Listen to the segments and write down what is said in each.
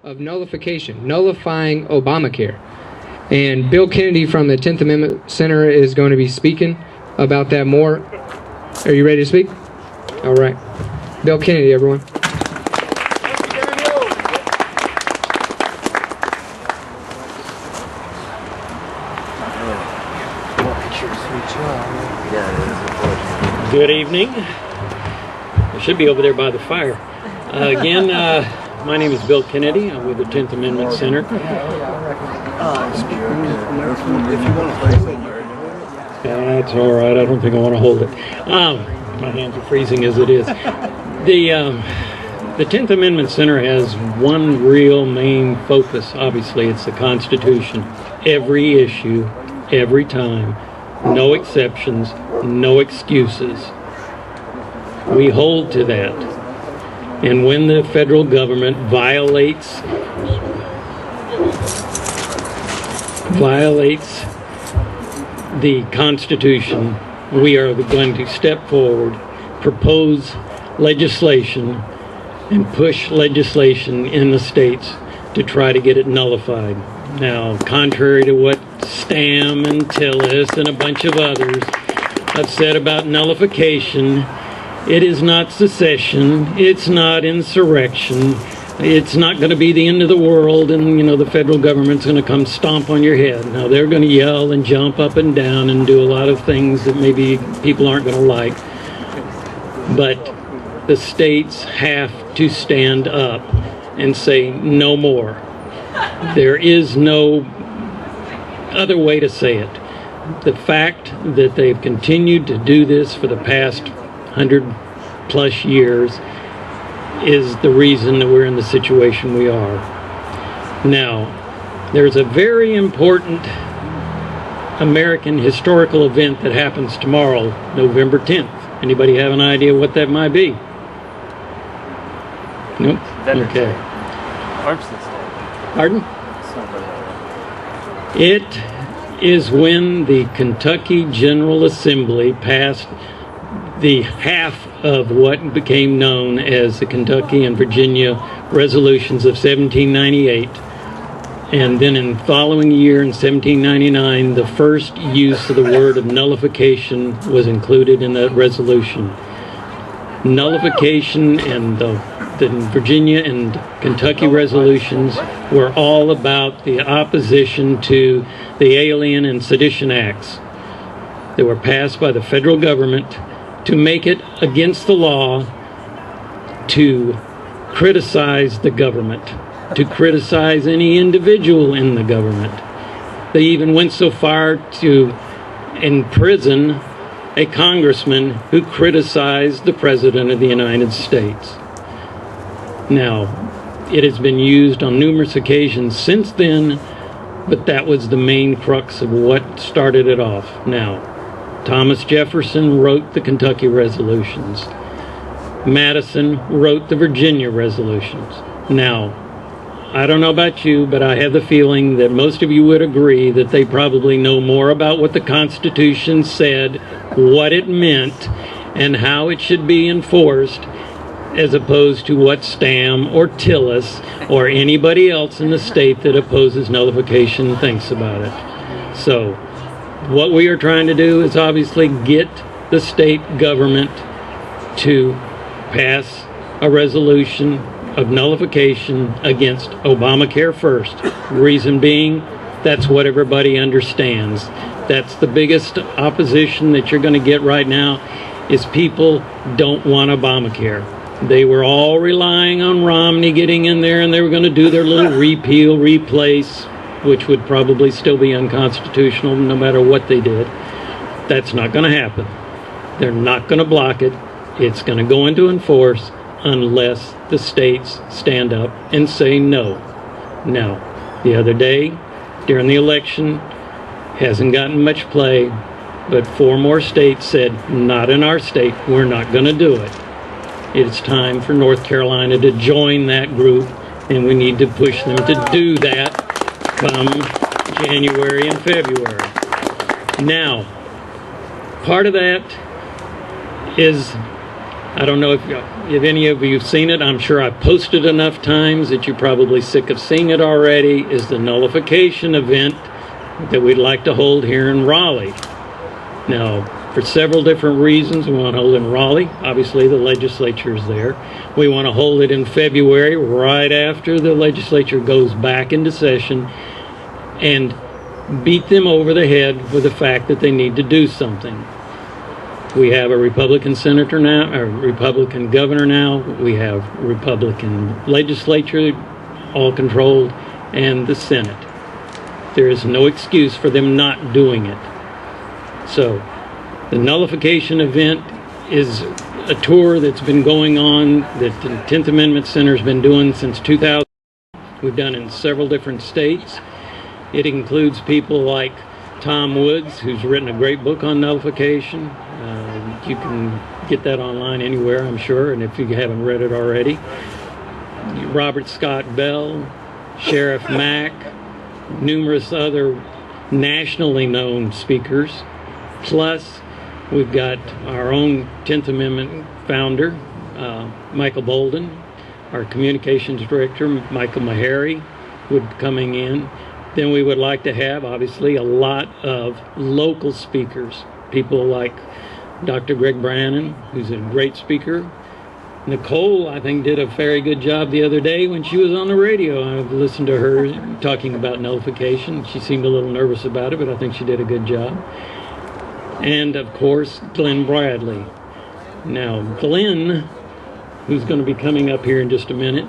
of nullification, nullifying Obamacare. And Bill Kennedy from the 10th Amendment Center is going to be speaking about that more. Are you ready to speak? All right. Bill Kennedy, everyone. Good evening. I should be over there by the fire. Again, my name is Bill Kennedy. I'm with the 10th Amendment Center. That's all right. I don't think I want to hold it. My hands are freezing as it is. The 10th Amendment Center has one real main focus. Obviously, it's the Constitution. Every issue, every time. No exceptions, no excuses. We hold to that. And when the federal government violates the Constitution, we are going to step forward, propose legislation, and push legislation in the states to try to get it nullified. Now, contrary to what Stam and Tillis and a bunch of others have said about nullification, it is not secession, it's not insurrection, it's not going to be the end of the world and, the federal government's going to come stomp on your head. Now, they're going to yell and jump up and down and do a lot of things that maybe people aren't going to like. But the states have to stand up and say no more. There is no other way to say it. The fact that they've continued to do this for the past 100+ years is the reason that we're in the situation we are. Now, there's a very important American historical event that happens tomorrow, November 10th. Anybody have an idea what that might be? Nope? Okay. Pardon? It is when the Kentucky General Assembly passed the half of what became known as the Kentucky and Virginia Resolutions of 1798. And then in the following year, in 1799, the first use of the word of nullification was included in that resolution. Nullification and the Virginia and Kentucky resolutions were all about the opposition to the Alien and Sedition Acts. They were passed by the federal government to make it against the law to criticize the government, to criticize any individual in the government. They even went so far to imprison a congressman who criticized the President of the United States. Now, it has been used on numerous occasions since then, but that was the main crux of what started it off. Now, Thomas Jefferson wrote the Kentucky resolutions. Madison wrote the Virginia resolutions. Now, I don't know about you, but I have the feeling that most of you would agree that they probably know more about what the Constitution said, what it meant, and how it should be enforced, as opposed to what Stam or Tillis or anybody else in the state that opposes nullification thinks about it. So, what we are trying to do is obviously get the state government to pass a resolution of nullification against Obamacare first. Reason being, that's what everybody understands. That's the biggest opposition that you're going to get right now, is people don't want Obamacare. They were all relying on Romney getting in there, and they were going to do their little repeal, replace, which would probably still be unconstitutional no matter what they did. That's not going to happen. They're not going to block it. It's going to go into enforce unless the states stand up and say no. Now, the other day, during the election, hasn't gotten much play, but 4 more states said, not in our state, we're not going to do it. It's time for North Carolina to join that group, and we need to push them to do that come January and February. Now, part of that is I don't know if any of you have seen it. I'm sure I've posted enough times that you're probably sick of seeing it already, is the nullification event that we'd like to hold here in Raleigh. Now, for several different reasons, we want to hold it in Raleigh. Obviously, the legislature is there. We want to hold it in February, right after the legislature goes back into session, and beat them over the head with the fact that they need to do something. We have a Republican senator now, a Republican governor now. We have Republican legislature, all controlled, and the Senate. There is no excuse for them not doing it. So, the nullification event is a tour that's been going on, that the 10th Amendment Center has been doing since 2000. We've done it in several different states. It includes people like Tom Woods, who's written a great book on nullification. You can get that online anywhere, I'm sure, and if you haven't read it already. Robert Scott Bell, Sheriff Mack, numerous other nationally known speakers. Plus, we've got our own 10th Amendment founder, Michael Bolden, our communications director, Michael Meharry, would be coming in. Then we would like to have, obviously, a lot of local speakers. People like Dr. Greg Brannon, who's a great speaker. Nicole, I think, did a very good job the other day when she was on the radio. I've listened to her talking about nullification. She seemed a little nervous about it, but I think she did a good job. And, of course, Glenn Bradley. Now, Glenn, who's going to be coming up here in just a minute,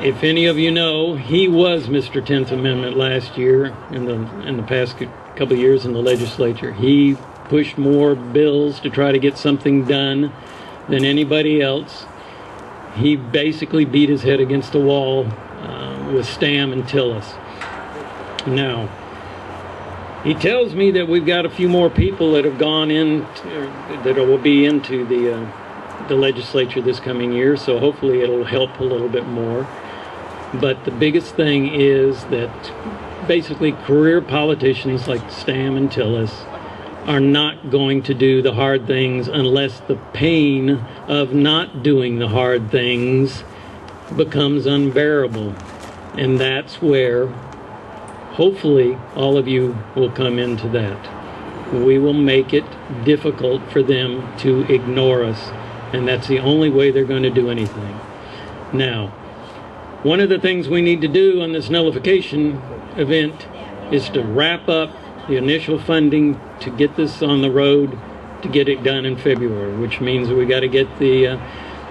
if any of you know, he was Mr. 10th Amendment last year, in the past couple of years in the legislature. He pushed more bills to try to get something done than anybody else. He basically beat his head against the wall with Stam and Tillis. Now, he tells me that we've got a few more people that have gone in, that will be into the legislature this coming year, so hopefully it'll help a little bit more. But the biggest thing is that basically career politicians like Stam and Tillis are not going to do the hard things unless the pain of not doing the hard things becomes unbearable. And that's where hopefully all of you will come into that. We will make it difficult for them to ignore us, and that's the only way they're going to do anything. Now, one of the things we need to do on this nullification event is to wrap up the initial funding to get this on the road, to get it done in February, which means we got to get the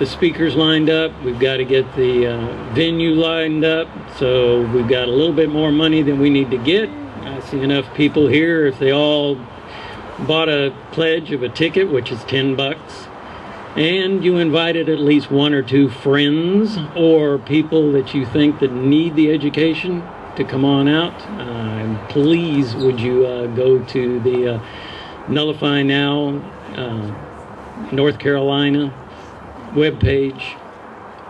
speakers lined up, we've got to get the venue lined up, so we've got a little bit more money than we need to get. I see enough people here, if they all bought a pledge of a ticket, which is $10, and you invited at least one or two friends or people that you think that need the education to come on out, please would you go to the NullifyNow North Carolina webpage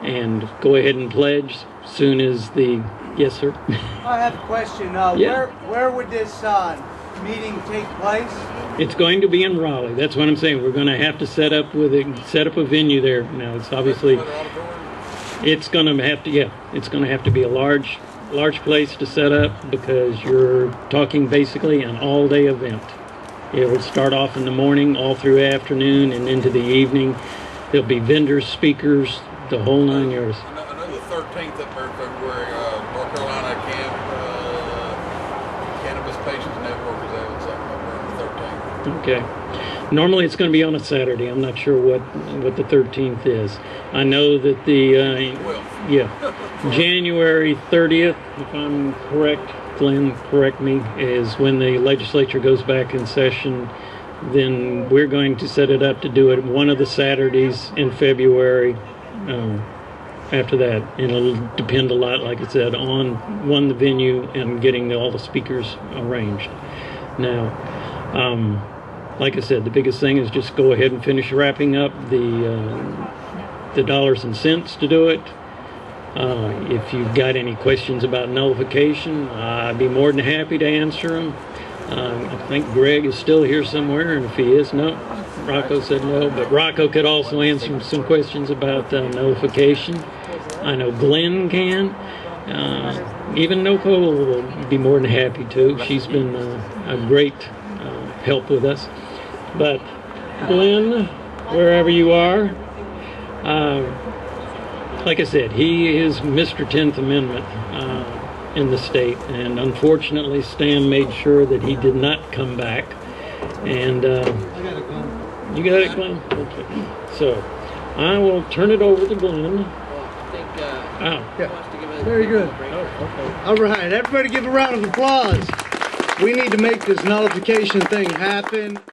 and go ahead and pledge soon as the... Yes, sir. I have a question. Yeah. Where would this meeting take place? It's going to be in Raleigh. That's what I'm saying. We're going to have to set up a venue there. Now, it's obviously it's going to have to be a large place to set up, because you're talking basically an all-day event. It will start off in the morning, all through afternoon, and into the evening. There'll be vendors, speakers, the whole 9 yards. I know the 13th up there in February, North Carolina Cannabis Patients Network is having something up there on the 13th. Okay. Normally it's going to be on a Saturday. I'm not sure what the 13th is. I know that January 30th, if I'm correct, Glenn, correct me, is when the legislature goes back in session. Then we're going to set it up to do it one of the Saturdays in February after that. And it'll depend a lot, like I said, on the venue and getting all the speakers arranged. Now, like I said, the biggest thing is just go ahead and finish wrapping up the dollars and cents to do it. If you've got any questions about nullification, I'd be more than happy to answer them. I think Greg is still here somewhere, and if he is, no. Rocco said no, but Rocco could also answer some questions about nullification. I know Glenn can. Even Nicole will be more than happy to. She's been a great help with us. But Glenn, wherever you are, like I said, he is Mr. 10th Amendment in the state, and unfortunately Stan made sure that he did not come back. And you got it, Glenn? Okay. So I will turn it over to Glenn. Very good. All right, everybody give a round of applause. We need to make this nullification thing happen.